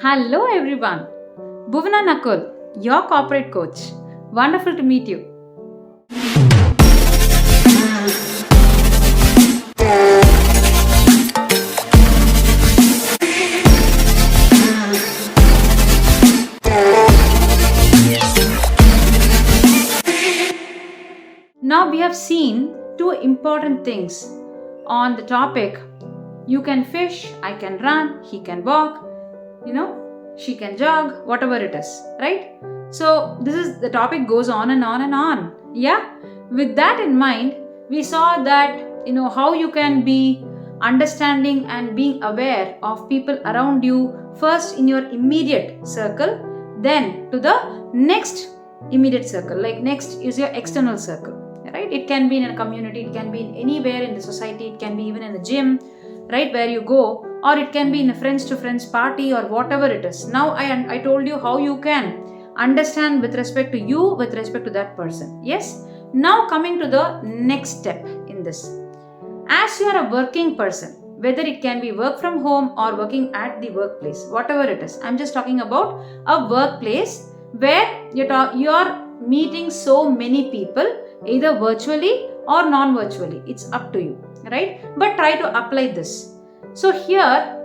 Hello everyone. Bhuvana Nakul, your corporate coach. Wonderful to meet you. Now we have seen two important things on the topic. You can fish, I can run, he can walk, she can jog, whatever it is, right? So this is the topic goes on and on and on. Yeah. With that in mind, we saw that how you can be understanding and being aware of people around you, first in your immediate circle, then to the next immediate circle, like next is your external circle, right? It can be in a community, it can be in anywhere in the society, it can be even in the gym, right, where you go, or it can be in a friends to friends party or whatever it is. Now I told you how you can understand with respect to you, with respect to that person. Yes. Now coming to the next step in this, as you are a working person, whether it can be work from home or working at the workplace, whatever it is, I'm just talking about a workplace where you're meeting so many people, either virtually or non-virtually. It's up to you, right? But try to apply this. So here,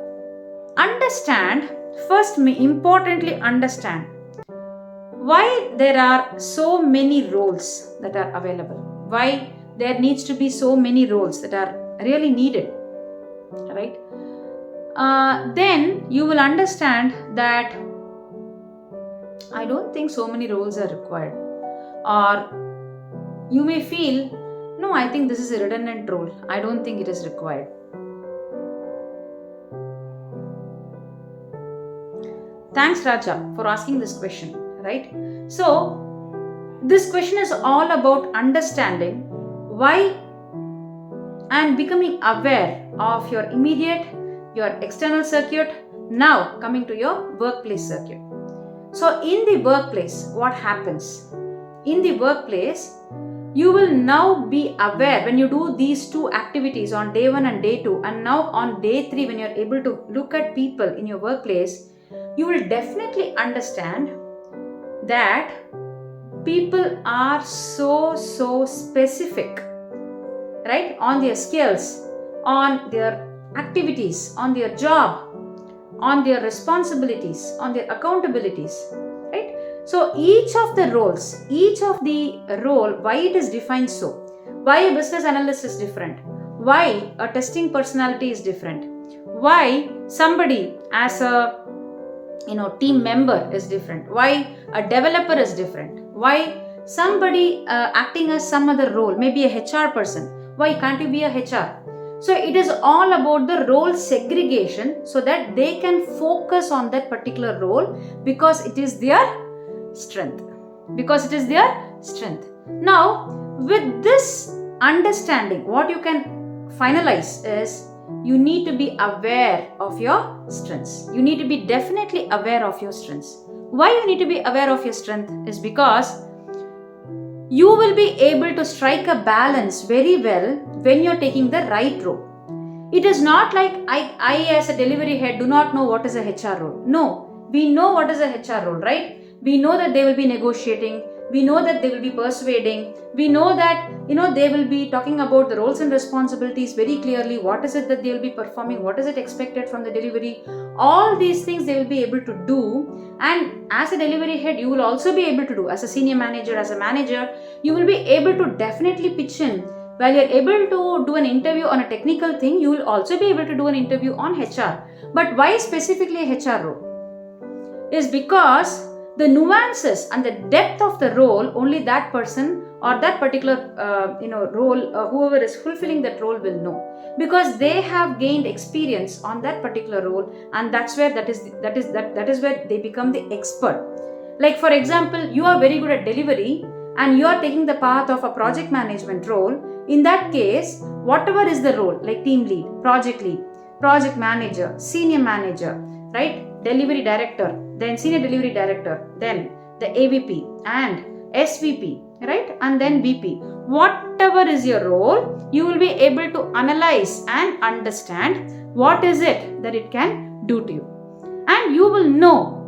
understand, first importantly understand why there are so many roles that are available, why there needs to be so many roles that are really needed, right? Then you will understand that I don't think so many roles are required, or you may feel, no, I think this is a redundant role, I don't think it is required. Thanks, Raja, for asking this question, right? So this question is all about understanding why and becoming aware of your immediate, your external circuit. Now coming to your workplace circuit. So in the workplace, what happens? In the workplace, you will now be aware when you do these two activities on day 1 and day 2, and now on day 3 when you're able to look at people in your workplace, you will definitely understand that people are so specific, right, on their skills, on their activities, on their job, on their responsibilities, on their accountabilities, right? So each of the roles, why it is defined so, why a business analyst is different, why a testing personality is different, why somebody as a team member is different, why a developer is different, why somebody acting as some other role, maybe a HR person, why can't you be a HR? So it is all about the role segregation so that they can focus on that particular role because it is their strength. Now with this understanding, what you can finalize is you need to be aware of your strengths. You need to be definitely aware of your strengths. Why you need to be aware of your strength is because you will be able to strike a balance very well when you're taking the right role. It is not like I as a delivery head do not know what is a HR role. No, we know what is a HR role, right? We know that they will be negotiating. We know that they will be persuading. We know that they will be talking about the roles and responsibilities very clearly. What is it that they will be performing? What is it expected from the delivery? All these things they will be able to do. And as a delivery head, you will also be able to do. As a senior manager, as a manager, you will be able to definitely pitch in. While you're able to do an interview on a technical thing, you will also be able to do an interview on HR. But why specifically a HR role? Is because the nuances and the depth of the role, only that person or that particular role, whoever is fulfilling that role will know, because they have gained experience on that particular role, and that's where that is where they become the expert. Like for example, you are very good at delivery and you are taking the path of a project management role. In that case, whatever is the role, like team lead, project manager, senior manager, right, delivery director, then senior delivery director, then the AVP and SVP, right, and then VP. Whatever is your role, you will be able to analyze and understand what is it that it can do to you. and you will know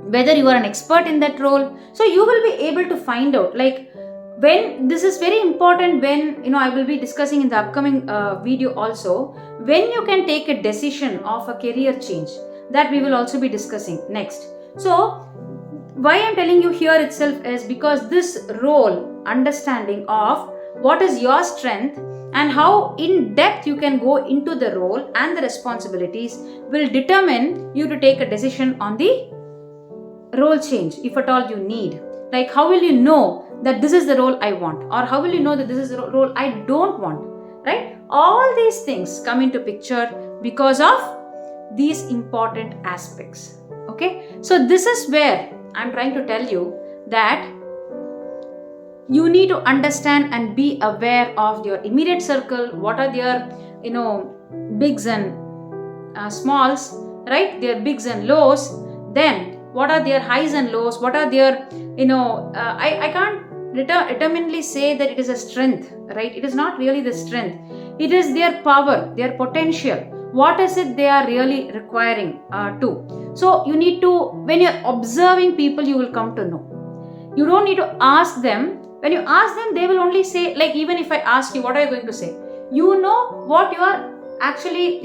whether you are an expert in that role. So you will be able to find out, like, when this is very important, when I will be discussing in the upcoming video also, when you can take a decision of a career change, that we will also be discussing next. So why I'm telling you here itself is because this role understanding of what is your strength and how in depth you can go into the role and the responsibilities will determine you to take a decision on the role change, if at all you need. Like, how will you know that this is the role I want, or how will you know that this is the role I don't want, right? All these things come into picture because of these important aspects. Okay, so this is where I'm trying to tell you that you need to understand and be aware of your immediate circle. What are their bigs and smalls, right? Their bigs and lows. Then what are their highs and lows? What are their I can't determinedly say that it is a strength, right? It is not really the strength. It is their power, their potential. What is it they are really requiring to? So you need to, when you're observing people, you will come to know. You don't need to ask them. When you ask them, they will only say, like, even if I ask you, what are you going to say? You know what you are actually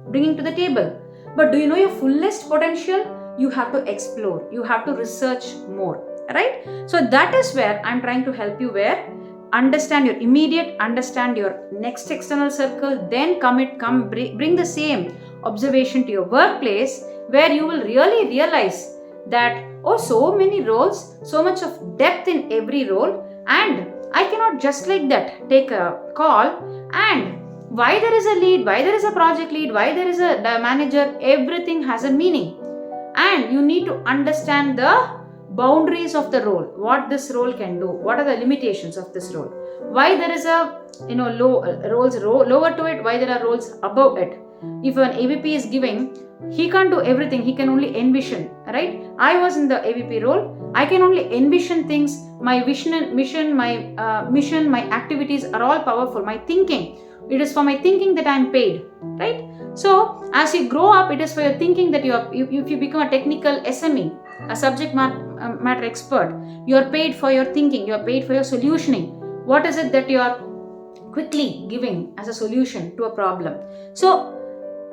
bringing to the table. But do you know your fullest potential? You have to explore. You have to research more, right? So that is where I'm trying to help you, where understand your immediate, understand your next external circle, then bring the same observation to your workplace, where you will really realize that, oh, so many roles, so much of depth in every role, and I cannot just like that take a call, and why there is a lead, why there is a project lead, why there is a manager, everything has a meaning. And you need to understand the boundaries of the role, what this role can do, what are the limitations of this role, why there is a lower to it, why there are roles above it. If an AVP is giving, he can't do everything, he can only envision, right? I was in the AVP role, I can only envision things. My vision and mission, my activities are all powerful. My thinking, it is for my thinking that I am paid, right? So as you grow up, it is for your thinking that if you become a technical SME, a subject matter expert, you are paid for your thinking, you are paid for your solutioning. What is it that you are quickly giving as a solution to a problem? So,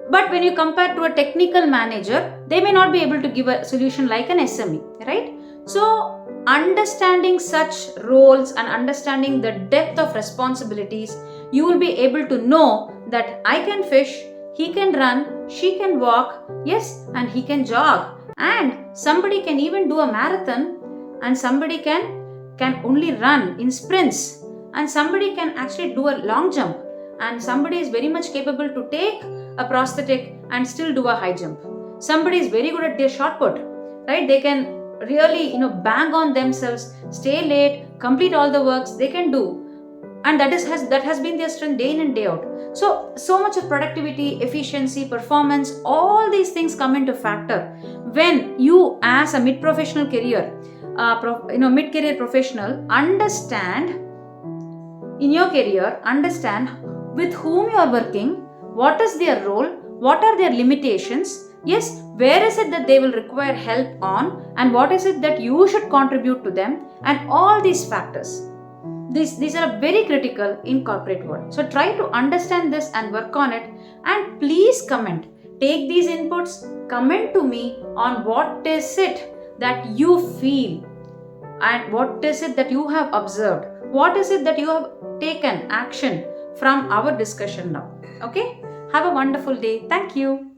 but when you compare to a technical manager, they may not be able to give a solution like an SME, right? So understanding such roles and understanding the depth of responsibilities, you will be able to know that I can fish, he can run, she can walk, yes, and he can jog, and somebody can even do a marathon, and somebody can only run in sprints, and somebody can actually do a long jump, and somebody is very much capable to take a prosthetic and still do a high jump. Somebody is very good at their shot put, right? They can really bang on themselves, stay late, complete all the works they can do, and that has been their strength day in and day out. So much of productivity, efficiency, performance, all these things come into factor when you, as a mid-professional career, mid-career professional, understand in your career, understand with whom you are working, what is their role, what are their limitations, yes, where is it that they will require help on, and what is it that you should contribute to them, and all these factors. These are very critical in corporate world. So try to understand this and work on it, and please comment. Take these inputs, comment to me on what is it that you feel, and what is it that you have observed, what is it that you have taken action from our discussion now. Okay? Have a wonderful day. Thank you.